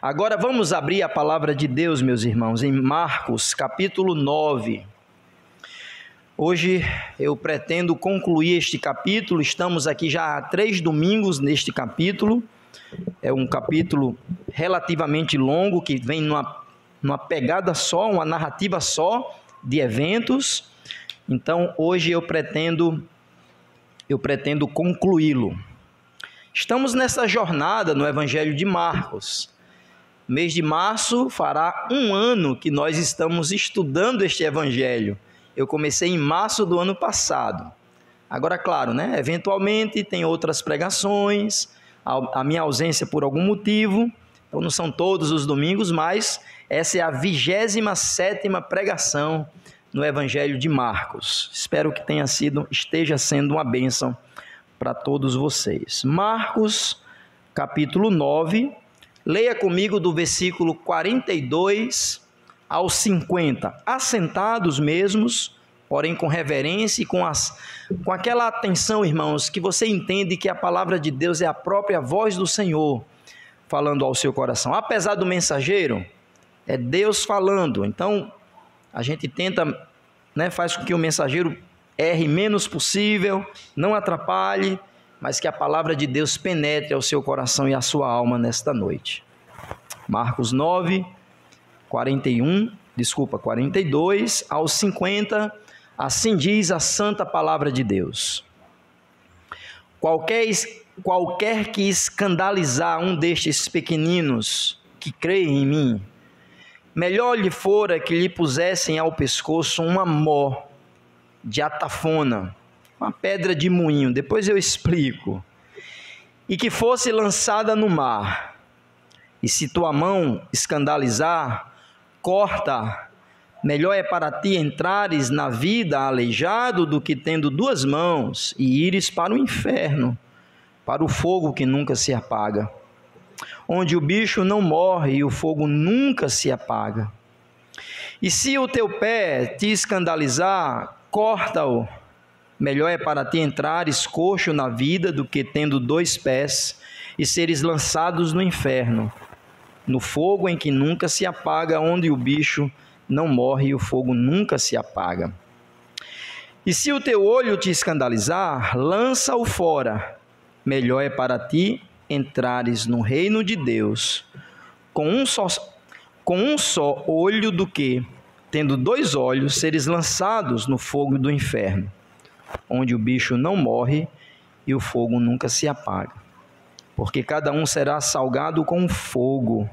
Agora vamos abrir a palavra de Deus, meus irmãos, em Marcos, capítulo 9. Hoje eu pretendo concluir este capítulo, estamos aqui já há 3 domingos neste capítulo. É um capítulo relativamente longo, que vem numa pegada só, uma narrativa só de eventos. Então hoje eu pretendo concluí-lo. Estamos nessa jornada no Evangelho de Marcos. Mês de março fará 1 ano que nós estamos estudando este Evangelho. Eu comecei em março do ano passado. Agora, claro, né? Eventualmente tem outras pregações, a minha ausência por algum motivo, então não são todos os domingos, mas essa é a 27ª pregação no Evangelho de Marcos. Espero que esteja sendo uma bênção para todos vocês. Marcos, capítulo 9, leia comigo do versículo 42 ao 50, assentados mesmos, porém com reverência e com aquela atenção, irmãos, que você entende que a palavra de Deus é a própria voz do Senhor falando ao seu coração. Apesar do mensageiro, é Deus falando, então a gente tenta, faz com que o mensageiro erre menos possível, não atrapalhe, mas que a palavra de Deus penetre ao seu coração e à sua alma nesta noite. Marcos 9, 42 ao 50, assim diz a santa palavra de Deus. Qualquer que escandalizar um destes pequeninos que creem em mim, melhor lhe fora que lhe pusessem ao pescoço uma mó de atafona, uma pedra de moinho, depois eu explico, e que fosse lançada no mar. E se tua mão escandalizar, corta. Melhor é para ti entrares na vida aleijado do que tendo 2 mãos e ires para o inferno, para o fogo que nunca se apaga, onde o bicho não morre e o fogo nunca se apaga. E se o teu pé te escandalizar, corta-o. Melhor é para ti entrares coxo na vida do que tendo 2 pés e seres lançados no inferno, no fogo em que nunca se apaga, onde o bicho não morre e o fogo nunca se apaga. E se o teu olho te escandalizar, lança-o fora. Melhor é para ti entrares no reino de Deus com um só olho do que, tendo 2 olhos, seres lançados no fogo do inferno, onde o bicho não morre e o fogo nunca se apaga. Porque cada um será salgado com fogo,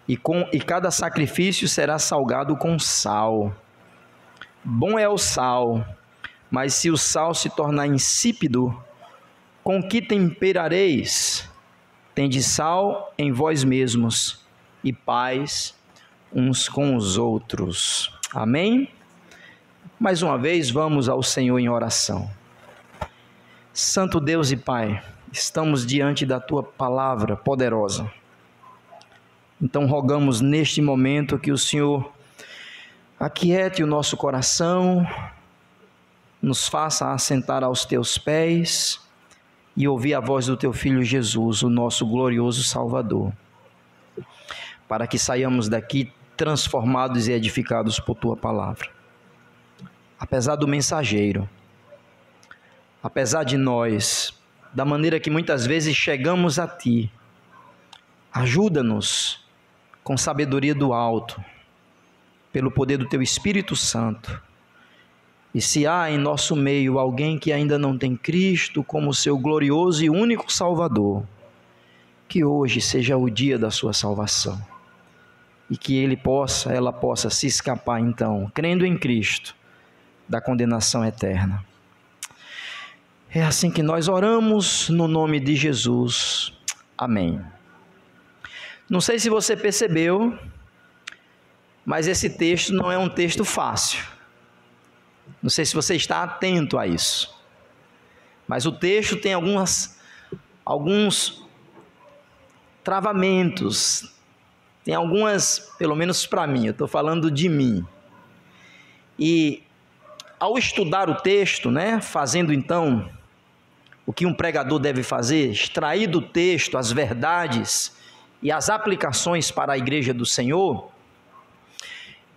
e cada sacrifício será salgado com sal. Bom é o sal, mas se o sal se tornar insípido, com que temperareis? Tende sal em vós mesmos, e paz uns com os outros. Amém? Mais uma vez, vamos ao Senhor em oração. Santo Deus e Pai, estamos diante da Tua palavra poderosa. Então rogamos neste momento que o Senhor aquiete o nosso coração, nos faça assentar aos Teus pés e ouvir a voz do Teu Filho Jesus, o nosso glorioso Salvador, para que saiamos daqui transformados e edificados por Tua palavra. Apesar do mensageiro, apesar de nós, da maneira que muitas vezes chegamos a Ti, ajuda-nos com sabedoria do alto, pelo poder do Teu Espírito Santo. E se há em nosso meio alguém que ainda não tem Cristo como seu glorioso e único Salvador, que hoje seja o dia da sua salvação, e que ela possa se escapar então, crendo em Cristo, da condenação eterna. É assim que nós oramos no nome de Jesus. Amém. Não sei se você percebeu, mas esse texto não é um texto fácil. Não sei se você está atento a isso. Mas o texto tem alguns travamentos, tem algumas, pelo menos para mim, eu estou falando de mim. E ao estudar o texto, fazendo então o que um pregador deve fazer, extrair do texto as verdades e as aplicações para a igreja do Senhor,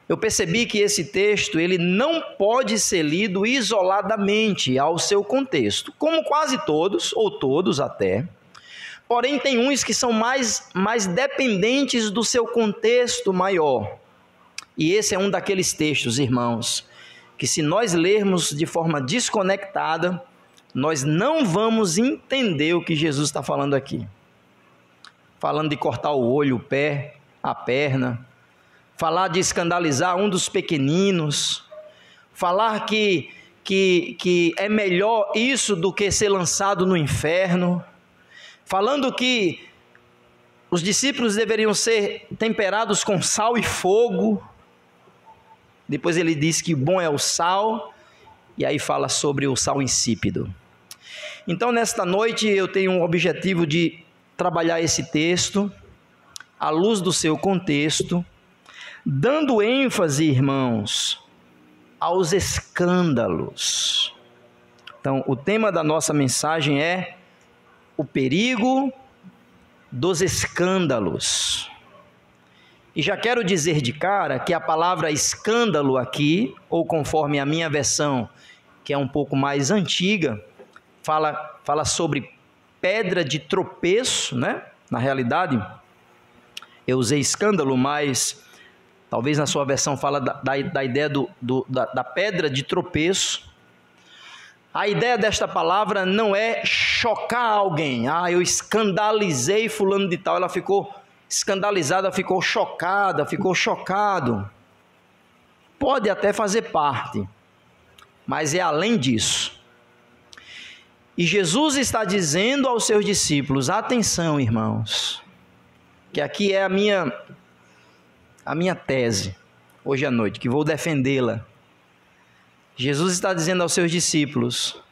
eu percebi que esse texto ele não pode ser lido isoladamente ao seu contexto, como quase todos, ou todos até. Porém, tem uns que são mais dependentes do seu contexto maior. E esse é um daqueles textos, irmãos, que se nós lermos de forma desconectada, nós não vamos entender o que Jesus está falando aqui. Falando de cortar o olho, o pé, a perna, falar de escandalizar um dos pequeninos, falar que é melhor isso do que ser lançado no inferno, falando que os discípulos deveriam ser temperados com sal e fogo. Depois ele diz que bom é o sal, e aí fala sobre o sal insípido. Então, nesta noite, eu tenho um objetivo de trabalhar esse texto, à luz do seu contexto, dando ênfase, irmãos, aos escândalos. Então, o tema da nossa mensagem é o perigo dos escândalos. E já quero dizer de cara que a palavra escândalo aqui, ou conforme a minha versão, que é um pouco mais antiga, fala sobre pedra de tropeço, né? Na realidade, eu usei escândalo, mas talvez na sua versão fala da ideia da pedra de tropeço. A ideia desta palavra não é chocar alguém. Eu escandalizei fulano de tal, ela ficou escandalizada, ficou chocada, ficou chocado. Pode até fazer parte, mas é além disso. E Jesus está dizendo aos seus discípulos, atenção, irmãos, que aqui é a minha tese, hoje à noite, que vou defendê-la. Jesus está dizendo aos seus discípulos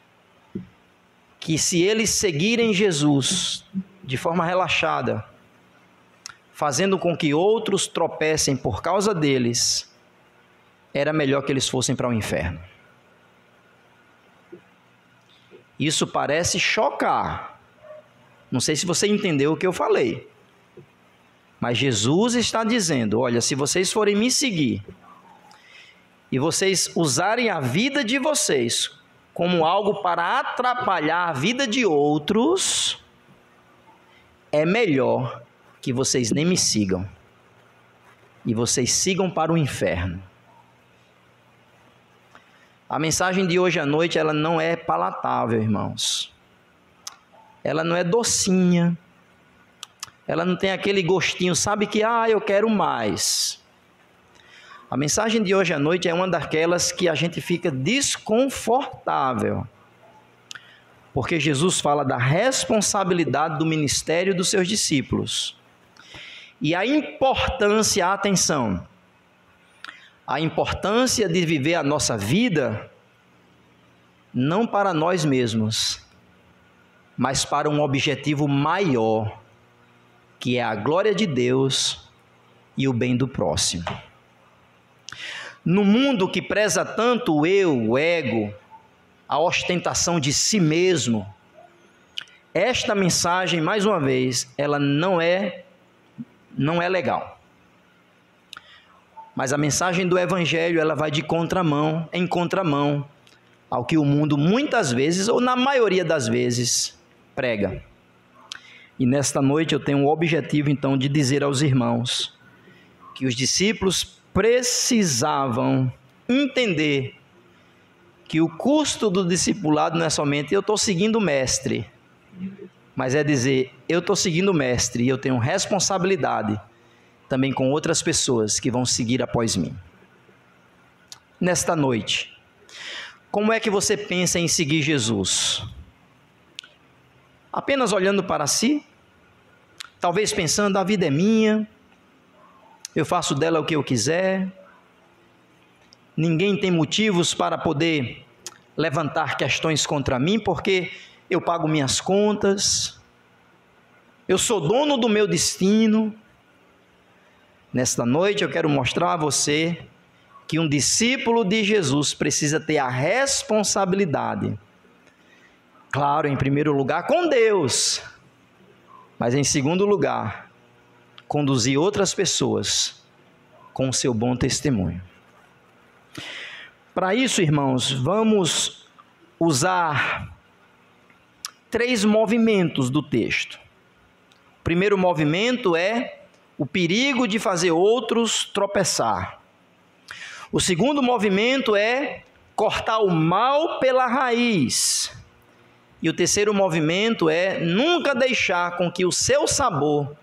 que se eles seguirem Jesus de forma relaxada, fazendo com que outros tropecem por causa deles, era melhor que eles fossem para o inferno. Isso parece chocar. Não sei se você entendeu o que eu falei. Mas Jesus está dizendo, olha, se vocês forem me seguir, e vocês usarem a vida de vocês como algo para atrapalhar a vida de outros, é melhor que vocês nem me sigam. E vocês sigam para o inferno. A mensagem de hoje à noite, ela não é palatável, irmãos. Ela não é docinha. Ela não tem aquele gostinho, sabe que, eu quero mais. A mensagem de hoje à noite é uma daquelas que a gente fica desconfortável. Porque Jesus fala da responsabilidade do ministério dos seus discípulos. E a importância, atenção, a importância de viver a nossa vida não para nós mesmos, mas para um objetivo maior, que é a glória de Deus e o bem do próximo. No mundo que preza tanto o eu, o ego, a ostentação de si mesmo, esta mensagem, mais uma vez, ela não é legal. Mas a mensagem do Evangelho, ela vai em contramão ao que o mundo muitas vezes, ou na maioria das vezes, prega. E nesta noite eu tenho o objetivo então de dizer aos irmãos que os discípulos precisavam entender que o custo do discipulado não é somente eu estou seguindo o mestre, mas é dizer, eu estou seguindo o mestre e eu tenho responsabilidade também com outras pessoas que vão seguir após mim. Nesta noite, como é que você pensa em seguir Jesus? Apenas olhando para si? Talvez pensando, a vida é minha, eu faço dela o que eu quiser, ninguém tem motivos para poder levantar questões contra mim, porque eu pago minhas contas, eu sou dono do meu destino. Nesta noite eu quero mostrar a você que um discípulo de Jesus precisa ter a responsabilidade, claro, em primeiro lugar com Deus, mas em segundo lugar, conduzir outras pessoas com o seu bom testemunho. Para isso, irmãos, vamos usar 3 movimentos do texto. O primeiro movimento é o perigo de fazer outros tropeçar. O segundo movimento é cortar o mal pela raiz. E o terceiro movimento é nunca deixar com que o seu sabor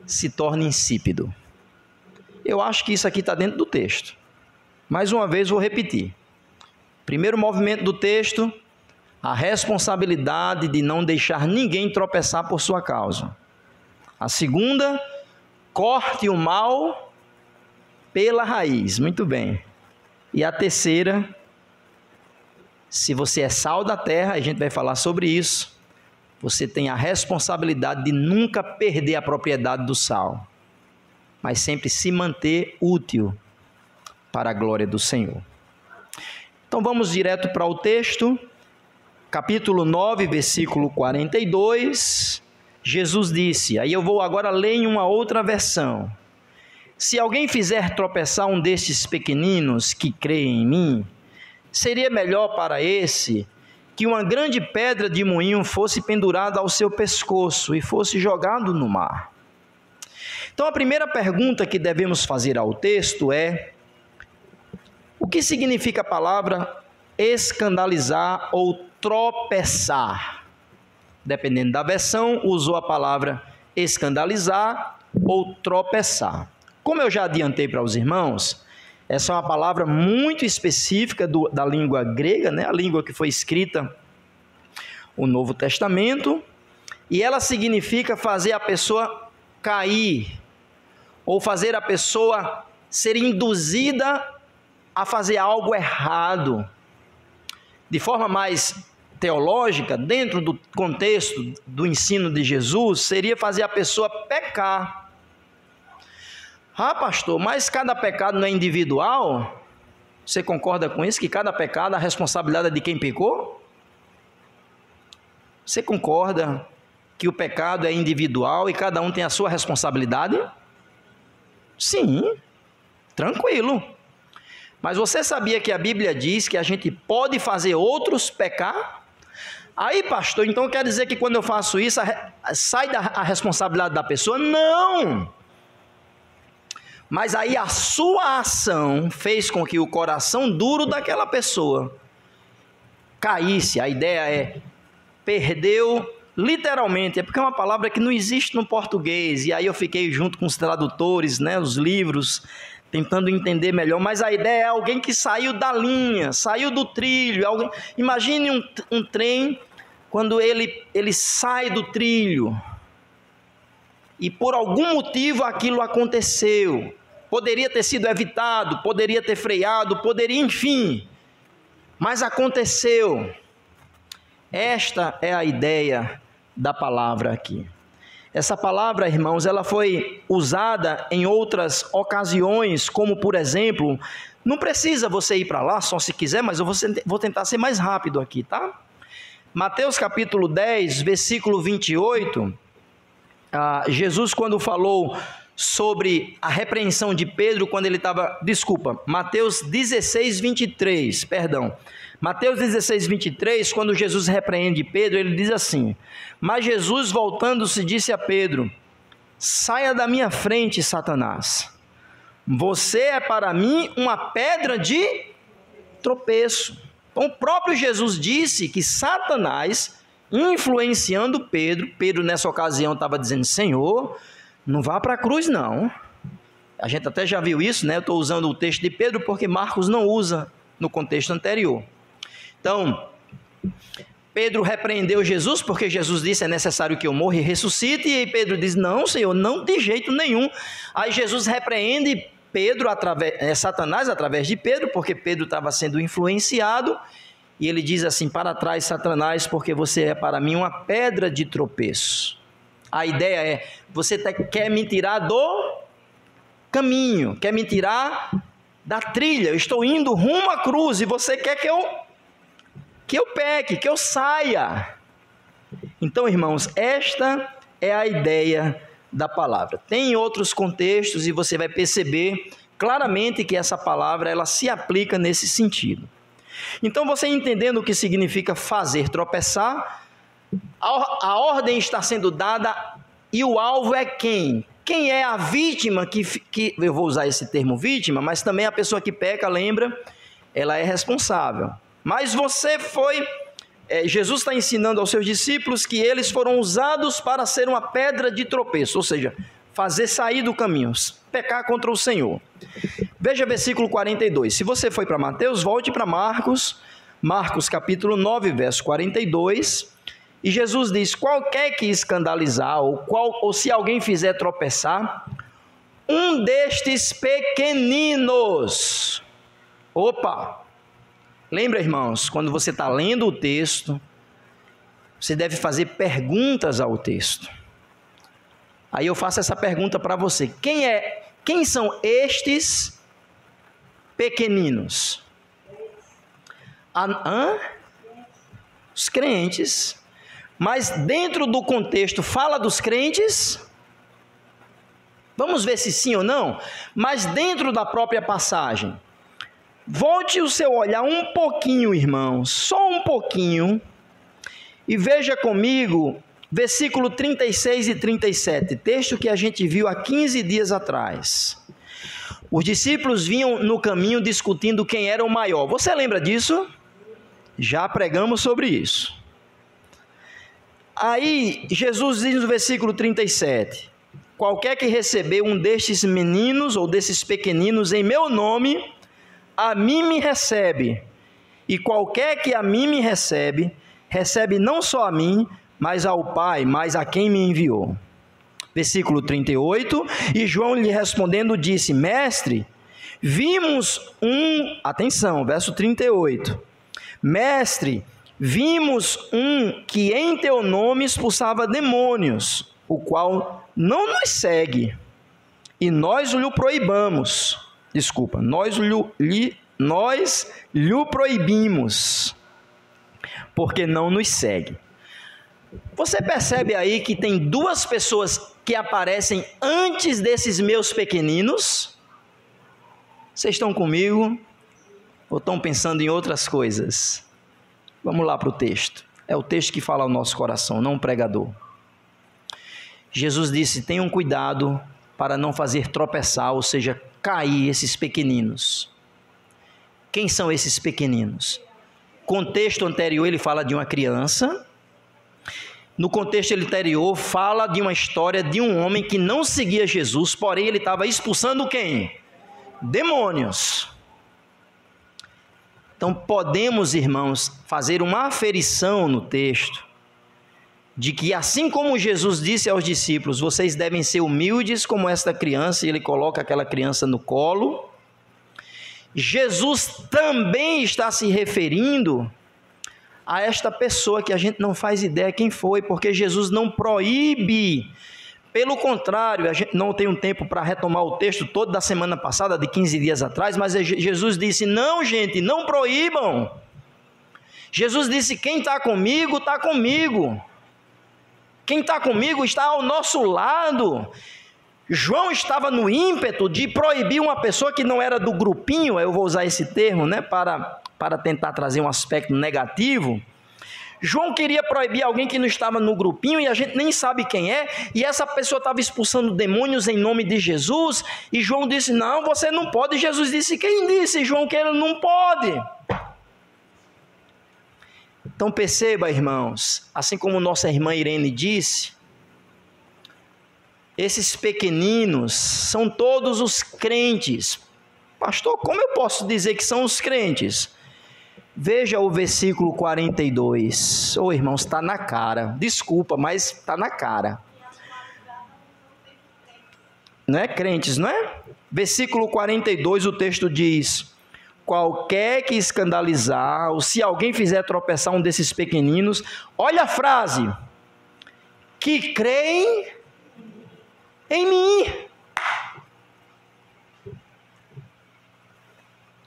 se torne insípido. Eu acho que isso aqui está dentro do texto. Mais uma vez vou repetir. Primeiro movimento do texto, a responsabilidade de não deixar ninguém tropeçar por sua causa. A segunda, corte o mal pela raiz. Muito bem. E a terceira, se você é sal da terra, a gente vai falar sobre isso, você tem a responsabilidade de nunca perder a propriedade do sal, mas sempre se manter útil para a glória do Senhor. Então vamos direto para o texto, capítulo 9, versículo 42, Jesus disse, aí eu vou agora ler em uma outra versão: se alguém fizer tropeçar um destes pequeninos que creem em mim, seria melhor para esse que uma grande pedra de moinho fosse pendurada ao seu pescoço e fosse jogado no mar. Então a primeira pergunta que devemos fazer ao texto é: o que significa a palavra escandalizar ou tropeçar? Dependendo da versão, usou a palavra escandalizar ou tropeçar. Como eu já adiantei para os irmãos, essa é uma palavra muito específica da língua grega, né? A língua que foi escrita o Novo Testamento, e ela significa fazer a pessoa cair, ou fazer a pessoa ser induzida a fazer algo errado. De forma mais teológica, dentro do contexto do ensino de Jesus, seria fazer a pessoa pecar. Ah, pastor, mas cada pecado não é individual? Você concorda com isso? Que cada pecado, a responsabilidade é de quem pecou? Você concorda que o pecado é individual e cada um tem a sua responsabilidade? Sim, tranquilo. Mas você sabia que a Bíblia diz que a gente pode fazer outros pecar? Aí, pastor, então quer dizer que quando eu faço isso, sai a responsabilidade da pessoa? Não! Mas aí a sua ação fez com que o coração duro daquela pessoa caísse. A ideia é, perdeu literalmente, é porque é uma palavra que não existe no português, e aí eu fiquei junto com os tradutores, né, os livros, tentando entender melhor, mas a ideia é alguém que saiu da linha, saiu do trilho. Alguém, imagine um trem, quando ele sai do trilho, e por algum motivo aquilo aconteceu, poderia ter sido evitado, poderia ter freado, poderia, enfim, mas aconteceu. Esta é a ideia da palavra aqui. Essa palavra, irmãos, ela foi usada em outras ocasiões, como por exemplo, não precisa você ir para lá, só se quiser, mas eu vou tentar ser mais rápido aqui, tá? Mateus capítulo 10, versículo 28, Jesus quando falou sobre a repreensão de Pedro, quando ele estava, Mateus 16, 23, perdão. Mateus 16, 23, quando Jesus repreende Pedro, ele diz assim: mas Jesus voltando-se disse a Pedro: saia da minha frente, Satanás, você é para mim uma pedra de tropeço. Então o próprio Jesus disse que Satanás, influenciando Pedro nessa ocasião estava dizendo: Senhor, não vá para a cruz não. A gente até já viu isso, né? Eu estou usando o texto de Pedro porque Marcos não usa no contexto anterior. Então, Pedro repreendeu Jesus, porque Jesus disse: é necessário que eu morra e ressuscite, e Pedro diz: não, Senhor, não de jeito nenhum. Aí Jesus repreende Satanás através de Pedro, porque Pedro estava sendo influenciado, e ele diz assim: para trás, Satanás, porque você é para mim uma pedra de tropeço. A ideia é, você quer me tirar do caminho, quer me tirar da trilha, eu estou indo rumo à cruz, e você quer que eu peque, que eu saia. Então, irmãos, esta é a ideia da palavra. Tem outros contextos e você vai perceber claramente que essa palavra ela se aplica nesse sentido. Então, você entendendo o que significa fazer tropeçar, a ordem está sendo dada e o alvo é quem? Quem é a vítima que eu vou usar esse termo vítima, mas também a pessoa que peca, lembra, ela é responsável. Mas Jesus está ensinando aos seus discípulos que eles foram usados para ser uma pedra de tropeço, ou seja, fazer sair do caminho, pecar contra o Senhor. Veja versículo 42. Se você foi para Mateus, volte para Marcos capítulo 9, verso 42. E Jesus diz: qualquer que escandalizar, ou se alguém fizer tropeçar, um destes pequeninos. Opa! Lembra, irmãos, quando você está lendo o texto, você deve fazer perguntas ao texto. Aí eu faço essa pergunta para você: quem são estes pequeninos? Os crentes. Mas dentro do contexto fala dos crentes? Vamos ver se sim ou não. Mas dentro da própria passagem, volte o seu olhar um pouquinho, irmãos, só um pouquinho, e veja comigo versículo 36 e 37, texto que a gente viu há 15 dias atrás. Os discípulos vinham no caminho discutindo quem era o maior. Você lembra disso? Já pregamos sobre isso. Aí Jesus diz no versículo 37, qualquer que receber um destes meninos ou desses pequeninos em meu nome, a mim me recebe. E qualquer que a mim me recebe, recebe não só a mim, mas ao Pai, mas a quem me enviou. Versículo 38, e João lhe respondendo disse: mestre, vimos atenção, verso 38, mestre, vimos que em teu nome expulsava demônios, o qual não nos segue, e nós lhe proibimos. Desculpa, nós lhe proibimos, porque não nos segue. Você percebe aí que tem duas pessoas que aparecem antes desses meus pequeninos? Vocês estão comigo? Ou estão pensando em outras coisas? Vamos lá para o texto. É o texto que fala ao nosso coração, não o pregador. Jesus disse: tenham cuidado para não fazer tropeçar, ou seja, cair esses pequeninos. Quem são esses pequeninos? Contexto anterior ele fala de uma criança. No contexto anterior fala de uma história de um homem que não seguia Jesus, porém ele estava expulsando quem? Demônios. Então podemos, irmãos, fazer uma aferição no texto, de que assim como Jesus disse aos discípulos, vocês devem ser humildes como esta criança, e ele coloca aquela criança no colo, Jesus também está se referindo a esta pessoa que a gente não faz ideia quem foi, porque Jesus não proíbe. Pelo contrário, a gente não tem um tempo para retomar o texto todo da semana passada, de 15 dias atrás, mas Jesus disse: não, gente, não proíbam. Jesus disse: quem está comigo, está comigo. Quem está comigo está ao nosso lado. João estava no ímpeto de proibir uma pessoa que não era do grupinho, eu vou usar esse termo, né, para tentar trazer um aspecto negativo. João queria proibir alguém que não estava no grupinho, e a gente nem sabe quem é, e essa pessoa estava expulsando demônios em nome de Jesus, e João disse: não, você não pode. Jesus disse: quem disse, João, que ele não pode? Então perceba, irmãos, assim como nossa irmã Irene disse, esses pequeninos são todos os crentes. Pastor, como eu posso dizer que são os crentes? Veja o versículo 42. Ô, irmãos, está na cara. Desculpa, mas está na cara. Não é, crentes, não é? Versículo 42, o texto diz: qualquer que escandalizar, ou se alguém fizer tropeçar um desses pequeninos, olha a frase, que creem em mim.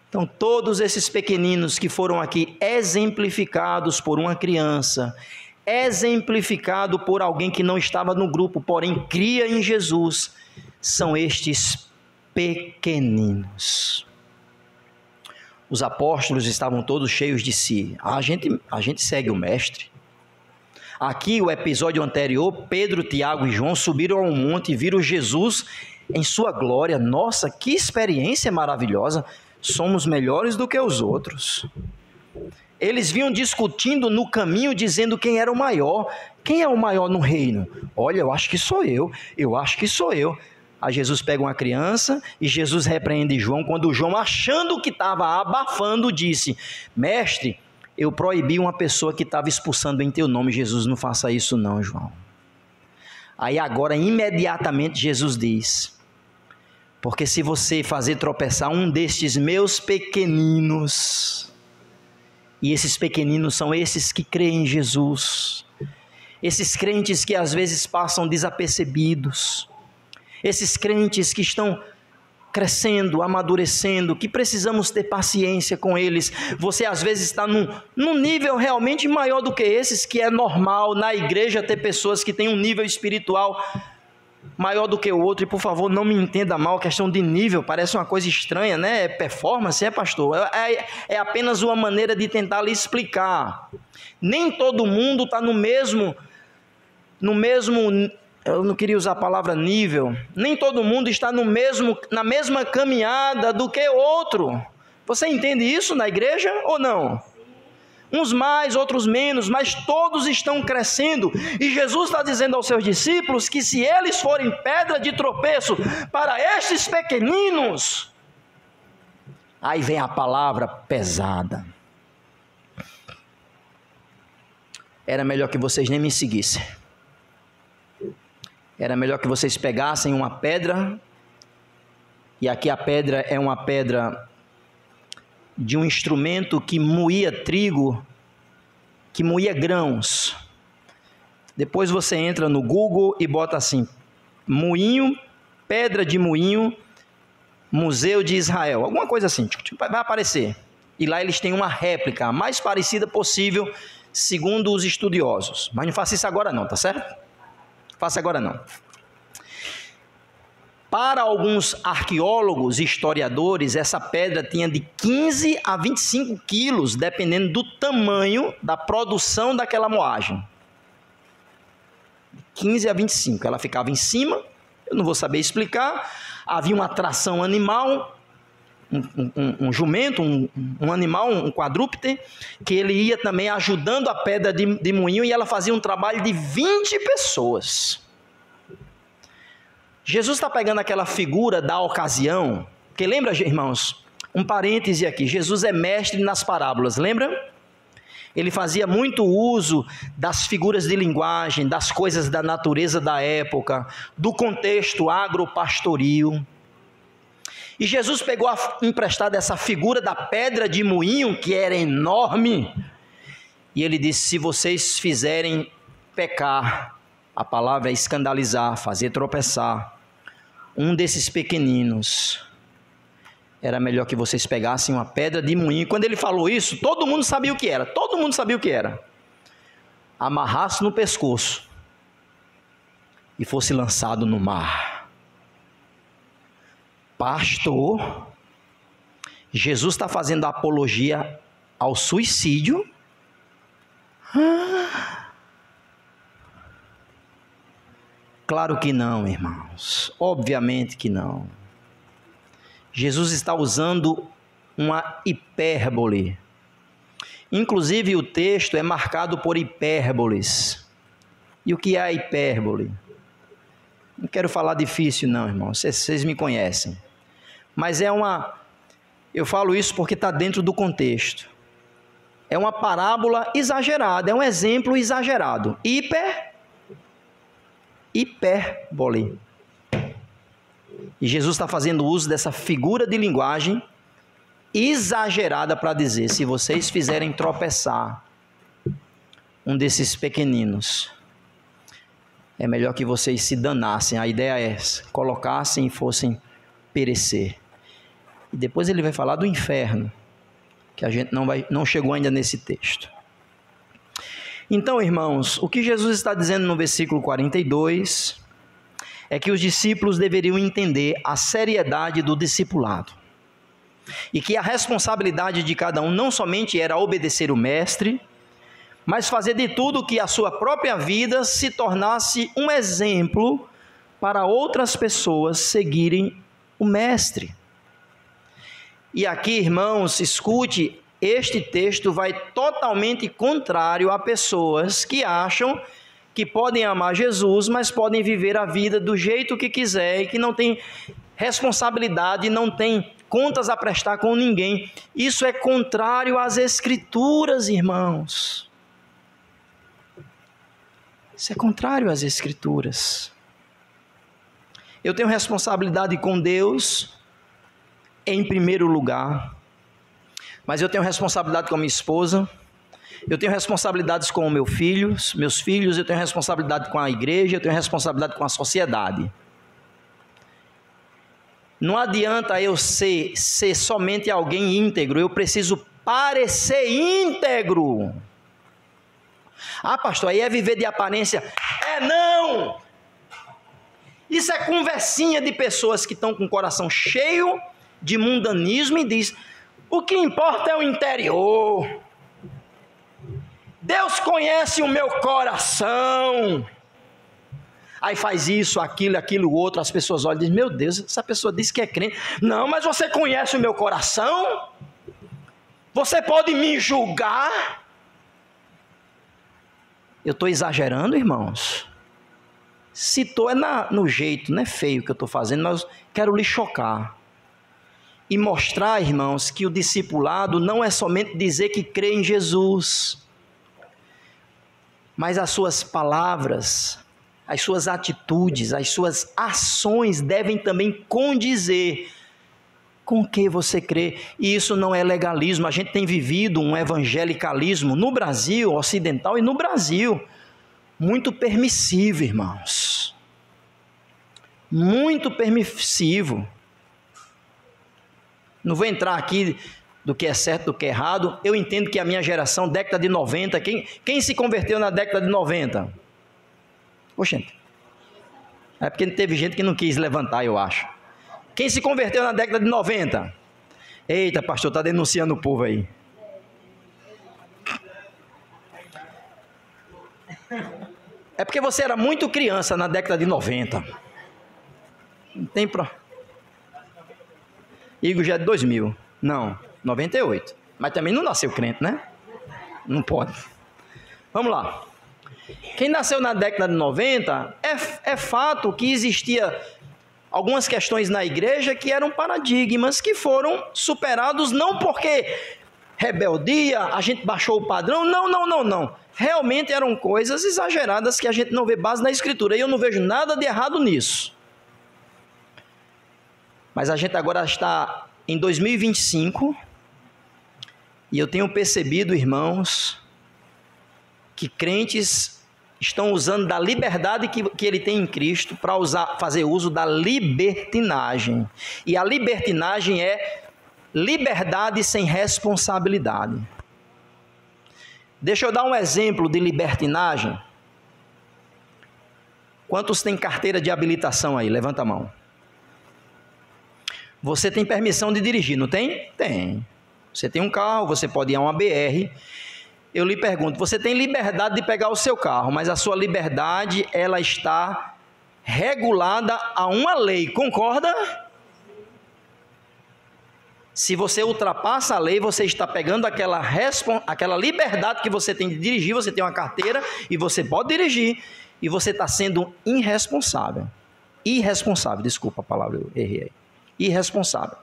Então, todos esses pequeninos que foram aqui exemplificados por uma criança, exemplificado por alguém que não estava no grupo, porém cria em Jesus, são estes pequeninos. Os apóstolos estavam todos cheios de si. A gente segue o mestre. Aqui, o episódio anterior, Pedro, Tiago e João subiram ao monte e viram Jesus em sua glória. Nossa, que experiência maravilhosa! Somos melhores do que os outros. Eles vinham discutindo no caminho, dizendo quem era o maior. Quem é o maior no reino? Olha, eu acho que sou eu. Eu acho que sou eu. Aí Jesus pega uma criança e Jesus repreende João, quando João, achando que estava abafando, disse: mestre, eu proibi uma pessoa que estava expulsando em teu nome. Jesus, não faça isso não, João. Aí agora, imediatamente, Jesus diz: porque se você fazer tropeçar um destes meus pequeninos, e esses pequeninos são esses que creem em Jesus, esses crentes que às vezes passam desapercebidos, esses crentes que estão crescendo, amadurecendo, que precisamos ter paciência com eles. Você às vezes está num nível realmente maior do que esses, que é normal na igreja ter pessoas que têm um nível espiritual maior do que o outro. E por favor, não me entenda mal, questão de nível parece uma coisa estranha, né? É performance, pastor? É apenas uma maneira de tentar lhe explicar. Nem todo mundo está no mesmo, eu não queria usar a palavra nível, nem todo mundo está na mesma caminhada do que o outro. Você entende isso na igreja ou não? Uns mais, outros menos, mas todos estão crescendo. E Jesus está dizendo aos seus discípulos que se eles forem pedra de tropeço para estes pequeninos, aí vem a palavra pesada. Era melhor que vocês nem me seguissem. Era melhor que vocês pegassem uma pedra, e aqui a pedra é uma pedra de um instrumento que moía trigo, que moía grãos. Depois você entra no Google e bota assim: moinho, pedra de moinho, Museu de Israel, alguma coisa assim, vai aparecer. E lá eles têm uma réplica, a mais parecida possível, segundo os estudiosos. Mas não faça isso agora não, tá certo? Faça agora não. Para alguns arqueólogos e historiadores, essa pedra tinha de 15 a 25 quilos, dependendo do tamanho da produção daquela moagem. 15 a 25, ela ficava em cima, eu não vou saber explicar. Havia uma atração animal, um jumento, um animal, um quadrúpede, que ele ia também ajudando a pedra de moinho, e ela fazia um trabalho de 20 pessoas. Jesus está pegando aquela figura da ocasião, porque lembra, irmãos, um parêntese aqui, Jesus é mestre nas parábolas, lembra? Ele fazia muito uso das figuras de linguagem, das coisas da natureza da época, do contexto agropastoril. E Jesus pegou emprestada essa figura da pedra de moinho, que era enorme, e ele disse: se vocês fizerem pecar, a palavra é escandalizar, fazer tropeçar, um desses pequeninos, era melhor que vocês pegassem uma pedra de moinho. Quando ele falou isso, todo mundo sabia o que era, amarrasse no pescoço e fosse lançado no mar. Pastor, Jesus está fazendo apologia ao suicídio? Claro que não, irmãos. Obviamente que não. Jesus está usando uma hipérbole. Inclusive o texto é marcado por hipérboles. E o que é a hipérbole? Não quero falar difícil não, irmãos. Vocês me conhecem. Mas eu falo isso porque está dentro do contexto. É uma parábola exagerada, é um exemplo exagerado. Hipérbole. E Jesus está fazendo uso dessa figura de linguagem exagerada para dizer: se vocês fizerem tropeçar um desses pequeninos, é melhor que vocês se danassem. A ideia é essa: colocassem e fossem perecer. E depois ele vai falar do inferno, que a gente não chegou ainda nesse texto. Então, irmãos, o que Jesus está dizendo no versículo 42 é que os discípulos deveriam entender a seriedade do discipulado. E que a responsabilidade de cada um não somente era obedecer o mestre, mas fazer de tudo que a sua própria vida se tornasse um exemplo para outras pessoas seguirem o mestre. E aqui, irmãos, escute, este texto vai totalmente contrário a pessoas que acham que podem amar Jesus, mas podem viver a vida do jeito que quiser e que não tem responsabilidade, não tem contas a prestar com ninguém. Isso é contrário às Escrituras, irmãos. Isso é contrário às Escrituras. Eu tenho responsabilidade com Deus em primeiro lugar, mas eu tenho responsabilidade com a minha esposa, eu tenho responsabilidades com meus filhos, eu tenho responsabilidade com a igreja, eu tenho responsabilidade com a sociedade. Não adianta eu ser somente alguém íntegro, eu preciso parecer íntegro. Ah, pastor, aí é viver de aparência. Não! Isso é conversinha de pessoas que estão com o coração cheio de mundanismo e diz: o que importa é o interior. Deus conhece o meu coração. Aí faz isso, aquilo, outro, as pessoas olham e dizem: meu Deus, essa pessoa diz que é crente. Não, mas você conhece o meu coração? Você pode me julgar? Eu estou exagerando, irmãos? Se estou é no jeito, não é feio o que eu estou fazendo, mas eu quero lhe chocar. E mostrar, irmãos, que o discipulado não é somente dizer que crê em Jesus, mas as suas palavras, as suas atitudes, as suas ações devem também condizer com o que você crê. E isso não é legalismo. A gente tem vivido um evangelicalismo no Brasil ocidental e no Brasil muito permissivo, irmãos. Muito permissivo. Não vou entrar aqui do que é certo, do que é errado. Eu entendo que a minha geração, década de 90, quem se converteu na década de 90? Oxente, é porque teve gente que não quis levantar, eu acho. Quem se converteu na década de 90? Eita, pastor, está denunciando o povo aí. É porque você era muito criança na década de 90. Não tem problema. Igor já é de 2000. Não, 98. Mas também não nasceu crente, né? Não pode. Vamos lá. Quem nasceu na década de 90, é fato que existia algumas questões na igreja que eram paradigmas que foram superados, não porque rebeldia, a gente baixou o padrão, não. Realmente eram coisas exageradas que a gente não vê base na Escritura, e eu não vejo nada de errado nisso. Mas a gente agora está em 2025, e eu tenho percebido, irmãos, que crentes estão usando da liberdade que ele tem em Cristo para fazer uso da libertinagem. E a libertinagem é liberdade sem responsabilidade. Deixa eu dar um exemplo de libertinagem. Quantos têm carteira de habilitação aí? Levanta a mão. Você tem permissão de dirigir, não tem? Tem. Você tem um carro, você pode ir a uma BR. Eu lhe pergunto, você tem liberdade de pegar o seu carro, mas a sua liberdade, ela está regulada a uma lei, concorda? Se você ultrapassa a lei, você está pegando aquela liberdade que você tem de dirigir, você tem uma carteira e você pode dirigir, e você está sendo irresponsável. Desculpa a palavra, eu errei aí. Irresponsável.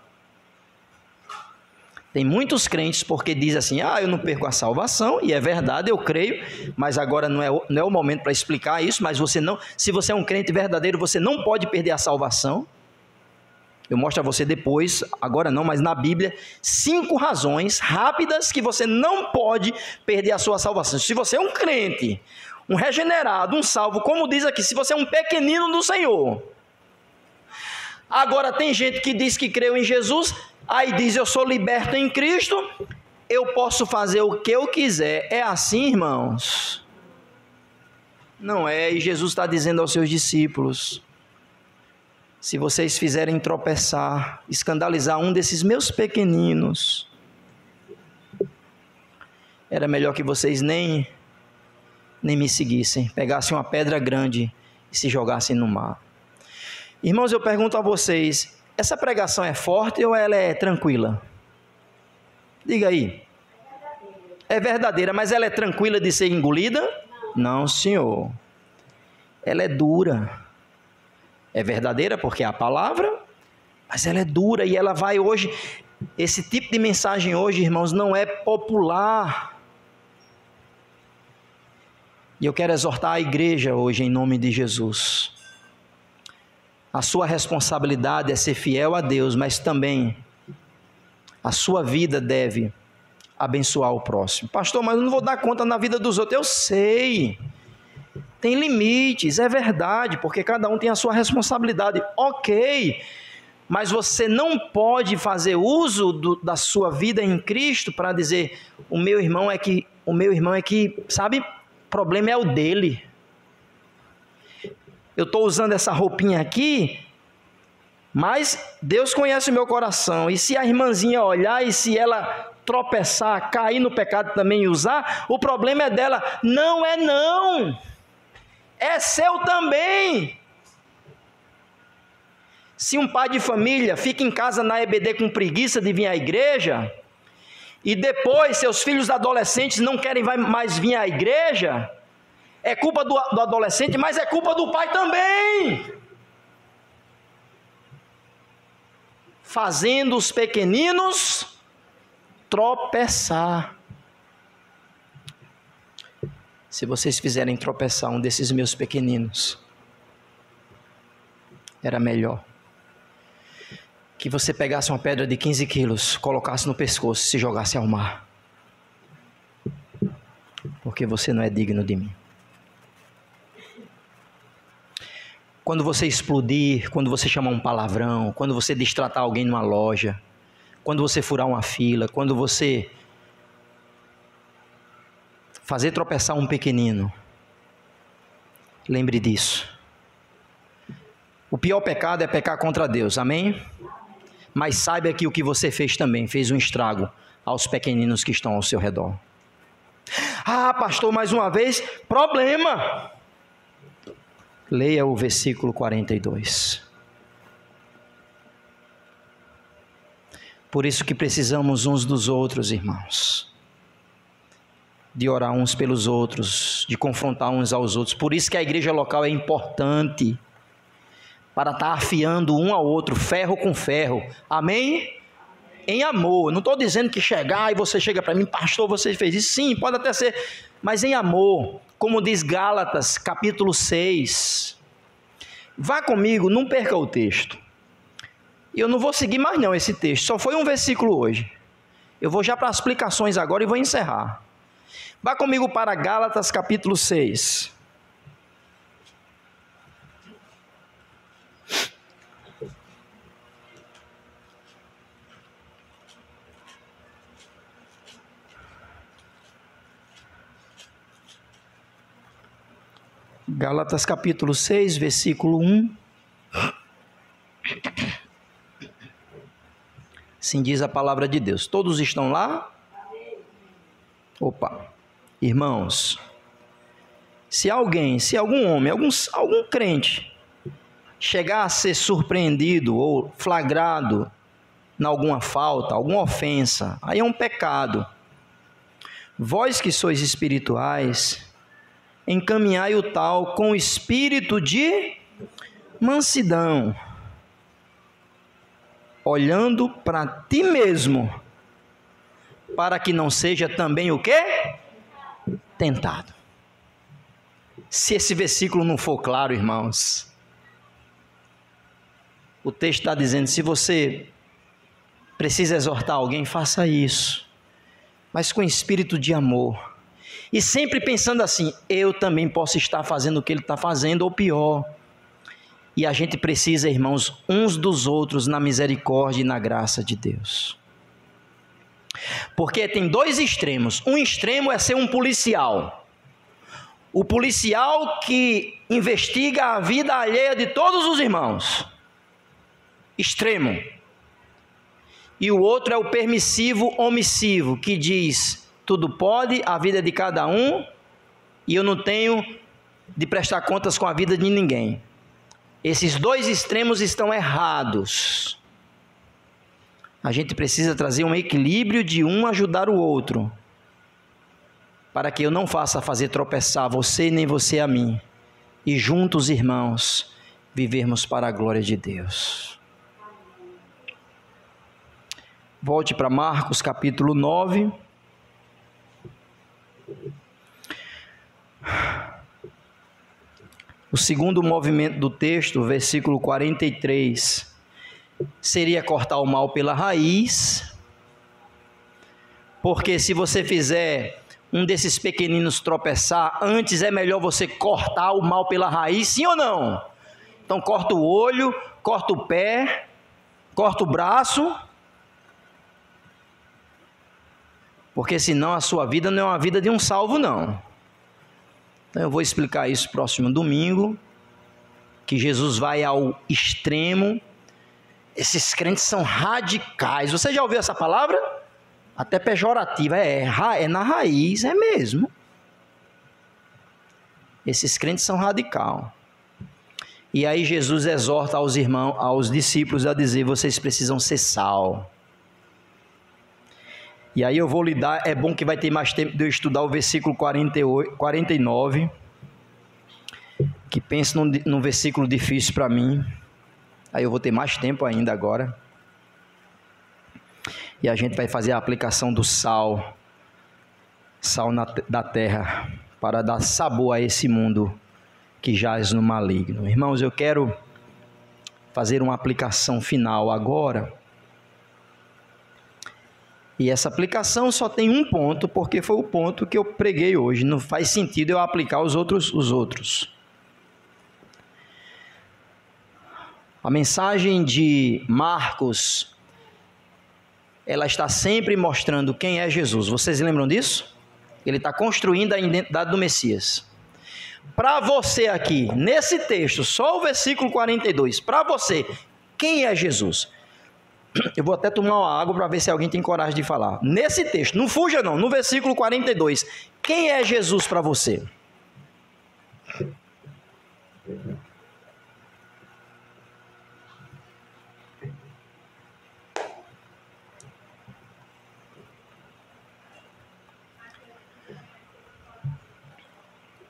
Tem muitos crentes porque dizem assim: eu não perco a salvação, e é verdade, eu creio, mas agora não é o momento para explicar isso, mas se você é um crente verdadeiro, você não pode perder a salvação. Eu mostro a você depois, agora não, mas na Bíblia, 5 razões rápidas que você não pode perder a sua salvação. Se você é um crente, um regenerado, um salvo, como diz aqui, se você é um pequenino do Senhor. Agora tem gente que diz que creu em Jesus, aí diz: eu sou liberto em Cristo, eu posso fazer o que eu quiser. É assim, irmãos? Não é, e Jesus está dizendo aos seus discípulos: se vocês fizerem tropeçar, escandalizar um desses meus pequeninos, era melhor que vocês nem me seguissem, pegassem uma pedra grande e se jogassem no mar. Irmãos, eu pergunto a vocês, essa pregação é forte ou ela é tranquila? Diga aí. É verdadeira, mas ela é tranquila de ser engolida? Não, senhor. Ela é dura. É verdadeira porque é a palavra, mas ela é dura e ela vai hoje. Esse tipo de mensagem hoje, irmãos, não é popular. E eu quero exortar a igreja hoje em nome de Jesus. A sua responsabilidade é ser fiel a Deus, mas também a sua vida deve abençoar o próximo. Pastor, mas eu não vou dar conta na vida dos outros. Eu sei. Tem limites, é verdade, porque cada um tem a sua responsabilidade. Ok. Mas você não pode fazer uso da sua vida em Cristo para dizer, o meu irmão é que, sabe, o problema é o dele. Eu estou usando essa roupinha aqui, mas Deus conhece o meu coração. E se a irmãzinha olhar e se ela tropeçar, cair no pecado também e usar, o problema é dela. Não é não. É seu também. Se um pai de família fica em casa na EBD com preguiça de vir à igreja, e depois seus filhos adolescentes não querem mais vir à igreja, é culpa do adolescente, mas é culpa do pai também. Fazendo os pequeninos tropeçar. Se vocês fizerem tropeçar um desses meus pequeninos, era melhor que você pegasse uma pedra de 15 quilos, colocasse no pescoço e se jogasse ao mar. Porque você não é digno de mim. Quando você explodir, quando você chamar um palavrão, quando você destratar alguém numa loja, quando você furar uma fila, quando você fazer tropeçar um pequenino, lembre disso. O pior pecado é pecar contra Deus, amém? Mas saiba que o que você fez também fez um estrago aos pequeninos que estão ao seu redor. Ah, pastor, mais uma vez, problema. Leia o versículo 42. Por isso que precisamos uns dos outros, irmãos. De orar uns pelos outros, de confrontar uns aos outros. Por isso que a igreja local é importante. Para estar afiando um ao outro, ferro com ferro. Amém? Em amor. Não estou dizendo que chegar e você chega para mim, pastor, você fez isso. Sim, pode até ser, mas em amor. Como diz Gálatas, capítulo 6. Vá comigo, não perca o texto. E eu não vou seguir mais não esse texto. Só foi um versículo hoje. Eu vou já para as explicações agora e vou encerrar. Vá comigo para Gálatas, capítulo 6. Gálatas capítulo 6, versículo 1. Assim diz a palavra de Deus. Todos estão lá? Opa. Irmãos, se algum homem, algum crente chegar a ser surpreendido ou flagrado em alguma falta, alguma ofensa, aí é um pecado. Vós que sois espirituais, encaminhai o tal com espírito de mansidão, olhando para ti mesmo, para que não seja também o quê? Tentado. Se esse versículo não for claro, irmãos, o texto está dizendo, se você precisa exortar alguém, faça isso, mas com espírito de amor, e sempre pensando assim, eu também posso estar fazendo o que ele está fazendo, ou pior. E a gente precisa, irmãos, uns dos outros na misericórdia e na graça de Deus. Porque tem dois extremos. Um extremo é ser um policial. O policial que investiga a vida alheia de todos os irmãos. Extremo. E o outro é o permissivo omissivo, que diz: tudo pode, a vida é de cada um, e eu não tenho de prestar contas com a vida de ninguém. Esses dois extremos estão errados. A gente precisa trazer um equilíbrio de um ajudar o outro, para que eu não faça fazer tropeçar você nem você a mim, e juntos, irmãos, vivermos para a glória de Deus. Volte para Marcos capítulo 9. O segundo movimento do texto, versículo 43, seria cortar o mal pela raiz, porque se você fizer um desses pequeninos tropeçar, antes é melhor você cortar o mal pela raiz, sim ou não? Então corta o olho, corta o pé, corta o braço, porque senão a sua vida não é uma vida de um salvo, não. Então eu vou explicar isso próximo domingo, que Jesus vai ao extremo. Esses crentes são radicais. Você já ouviu essa palavra? Até pejorativa. É na raiz, é mesmo. Esses crentes são radical. E aí Jesus exorta aos irmãos, aos discípulos a dizer: vocês precisam ser sal. E aí eu vou lhe dar, é bom que vai ter mais tempo de eu estudar o versículo 49, que penso num versículo difícil para mim. Aí eu vou ter mais tempo ainda agora. E a gente vai fazer a aplicação do sal da terra, para dar sabor a esse mundo que jaz no maligno. Irmãos, eu quero fazer uma aplicação final agora. E essa aplicação só tem um ponto, porque foi o ponto que eu preguei hoje. Não faz sentido eu aplicar os outros. A mensagem de Marcos, ela está sempre mostrando quem é Jesus. Vocês lembram disso? Ele está construindo a identidade do Messias. Para você aqui, nesse texto, só o versículo 42, para você, quem é Jesus? Eu vou até tomar uma água para ver se alguém tem coragem de falar. Nesse texto, não fuja não, no versículo 42, quem é Jesus para você?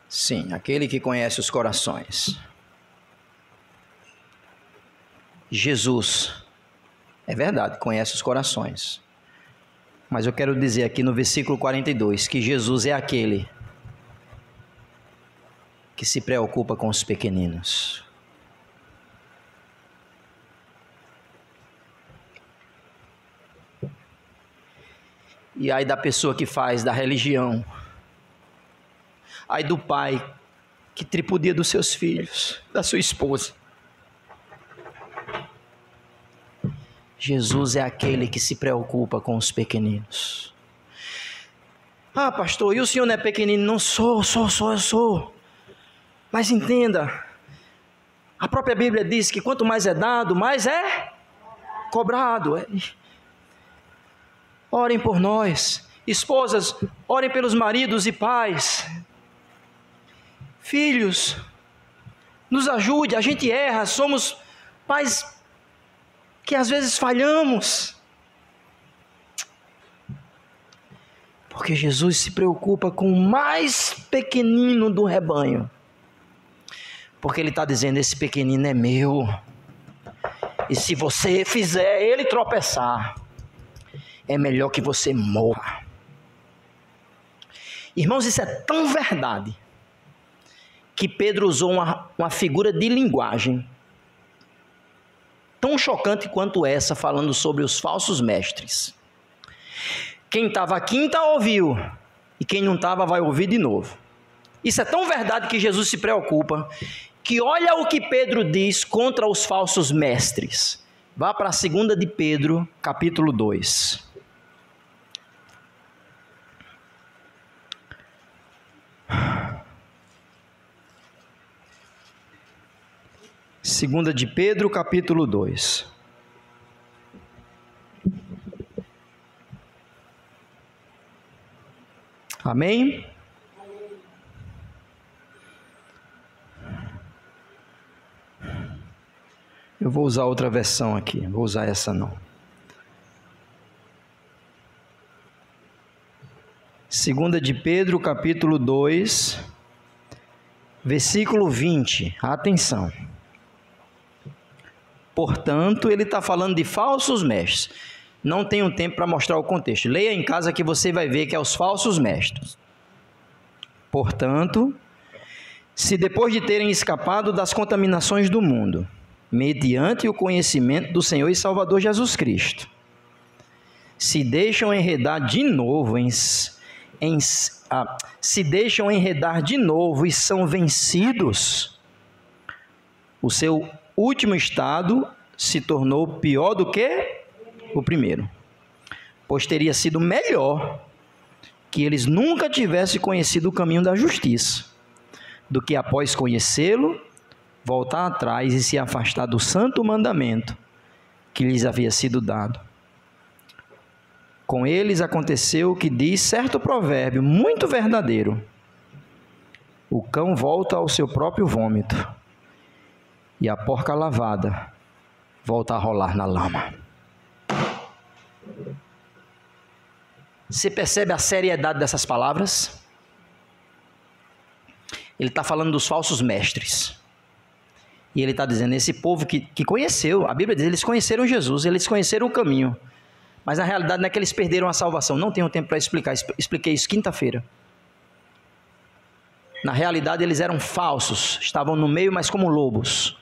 Sim, aquele que conhece os corações. Jesus, é verdade, conhece os corações. Mas eu quero dizer aqui no versículo 42 que Jesus é aquele que se preocupa com os pequeninos. E aí da pessoa que faz da religião, aí do pai que tripudia dos seus filhos, da sua esposa. Jesus é aquele que se preocupa com os pequeninos. Ah, pastor, e o senhor não é pequenino? Não sou, eu sou. Mas entenda, a própria Bíblia diz que quanto mais é dado, mais é cobrado. Orem por nós, esposas, orem pelos maridos e pais. Filhos, nos ajude, a gente erra, somos pais que às vezes falhamos, porque Jesus se preocupa com o mais pequenino do rebanho, porque Ele está dizendo: esse pequenino é meu, e se você fizer ele tropeçar, é melhor que você morra. Irmãos, isso é tão verdade, que Pedro usou uma figura de linguagem tão chocante quanto essa, falando sobre os falsos mestres. Quem estava aqui ouviu, e quem não estava vai ouvir de novo. Isso é tão verdade que Jesus se preocupa, que olha o que Pedro diz contra os falsos mestres. Vá para a 2 de Pedro, capítulo 2. Segunda de Pedro, capítulo 2. Amém? Eu vou usar outra versão aqui, não vou usar essa não. Segunda de Pedro, capítulo 2, versículo 20. Atenção. Portanto, ele está falando de falsos mestres. Não tenho tempo para mostrar o contexto. Leia em casa que você vai ver que é os falsos mestres. Portanto, se depois de terem escapado das contaminações do mundo, mediante o conhecimento do Senhor e Salvador Jesus Cristo, se deixam enredar de novo e são vencidos, o seu último estado se tornou pior do que o primeiro, pois teria sido melhor que eles nunca tivessem conhecido o caminho da justiça, do que após conhecê-lo, voltar atrás e se afastar do santo mandamento que lhes havia sido dado. Com eles aconteceu o que diz certo provérbio muito verdadeiro: o cão volta ao seu próprio vômito, e a porca lavada volta a rolar na lama. Você percebe a seriedade dessas palavras? Ele está falando dos falsos mestres. E ele está dizendo, esse povo que conheceu, a Bíblia diz, eles conheceram Jesus, eles conheceram o caminho. Mas na realidade não é que eles perderam a salvação. Não tenho tempo para explicar, expliquei isso quinta-feira. Na realidade eles eram falsos, estavam no meio, mas como lobos.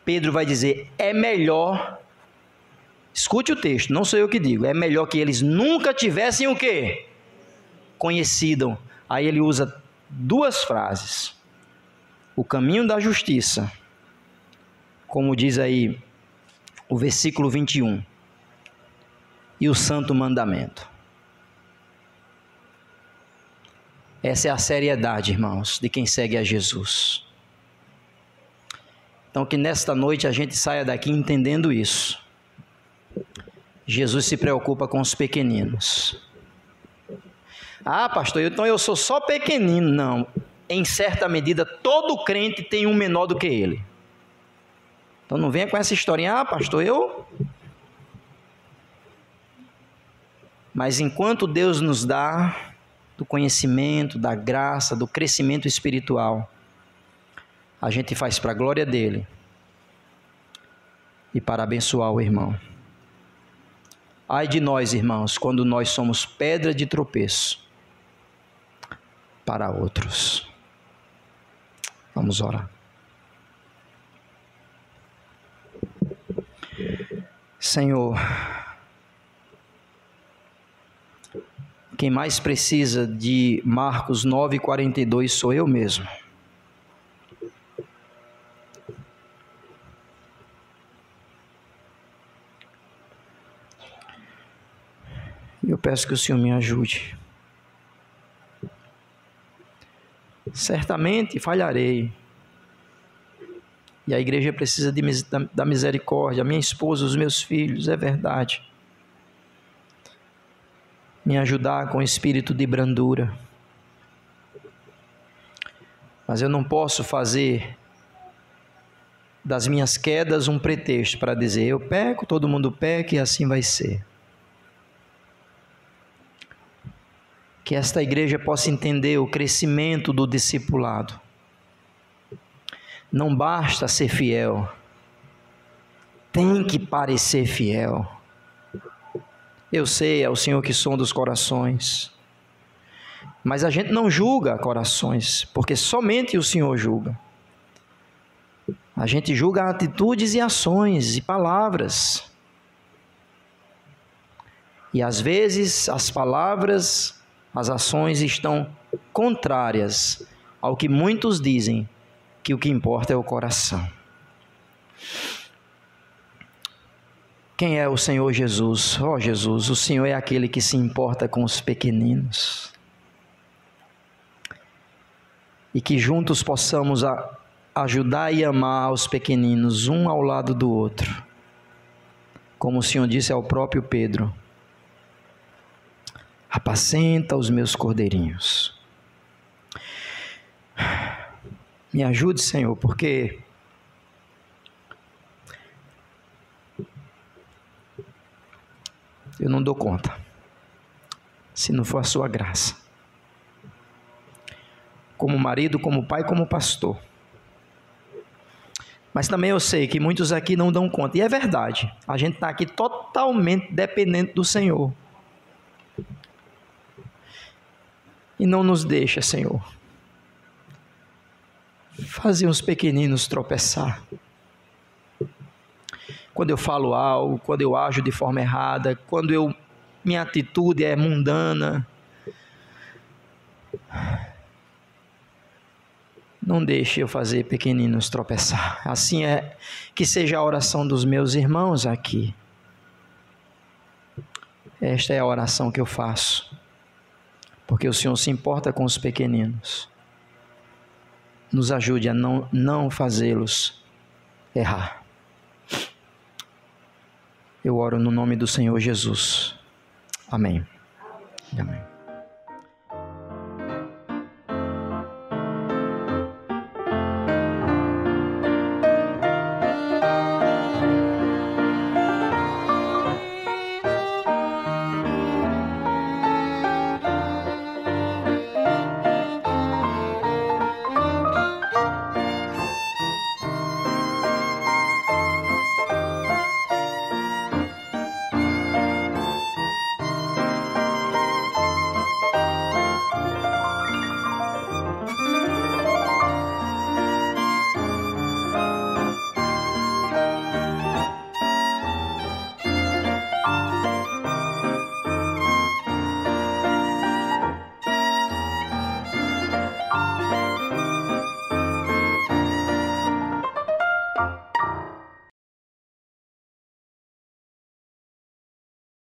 Pedro vai dizer, é melhor, escute o texto, não sou eu que digo, é melhor que eles nunca tivessem o quê? Conhecido. Aí ele usa duas frases. O caminho da justiça, como diz aí o versículo 21, e o santo mandamento. Essa é a seriedade, irmãos, de quem segue a Jesus. Então que nesta noite a gente saia daqui entendendo isso. Jesus se preocupa com os pequeninos. Ah, pastor, então eu sou só pequenino. Não, em certa medida todo crente tem um menor do que ele. Então não venha com essa historinha, pastor, Mas enquanto Deus nos dá do conhecimento, da graça, do crescimento espiritual, a gente faz para a glória dele e para abençoar o irmão. Ai de nós, irmãos, quando nós somos pedra de tropeço para outros. Vamos orar. Senhor, quem mais precisa de Marcos 9:42 sou eu mesmo. Eu peço que o Senhor me ajude. Certamente falharei. E a igreja precisa da misericórdia. A minha esposa, os meus filhos, é verdade. Me ajudar com espírito de brandura. Mas eu não posso fazer das minhas quedas um pretexto para dizer, eu peco, todo mundo peca e assim vai ser. Que esta igreja possa entender o crescimento do discipulado. Não basta ser fiel, tem que parecer fiel. Eu sei, é o Senhor que sonda os corações, mas a gente não julga corações, porque somente o Senhor julga. A gente julga atitudes e ações e palavras, e às vezes as palavras, as ações estão contrárias ao que muitos dizem, que o que importa é o coração. Quem é o Senhor Jesus? Oh Jesus, o Senhor é aquele que se importa com os pequeninos. E que juntos possamos ajudar e amar os pequeninos, um ao lado do outro. Como o Senhor disse ao próprio Pedro: apacenta os meus cordeirinhos. Me ajude, Senhor, porque eu não dou conta, se não for a sua graça. Como marido, como pai, como pastor. Mas também eu sei que muitos aqui não dão conta. E é verdade, a gente está aqui totalmente dependente do Senhor. E não nos deixa, Senhor, fazer uns pequeninos tropeçar. Quando eu falo algo, quando eu ajo de forma errada, quando minha atitude é mundana, não deixe eu fazer pequeninos tropeçar. Assim é que seja a oração dos meus irmãos aqui. Esta é a oração que eu faço, porque o Senhor se importa com os pequeninos. Nos ajude a não fazê-los errar. Eu oro no nome do Senhor Jesus. Amém. Amém.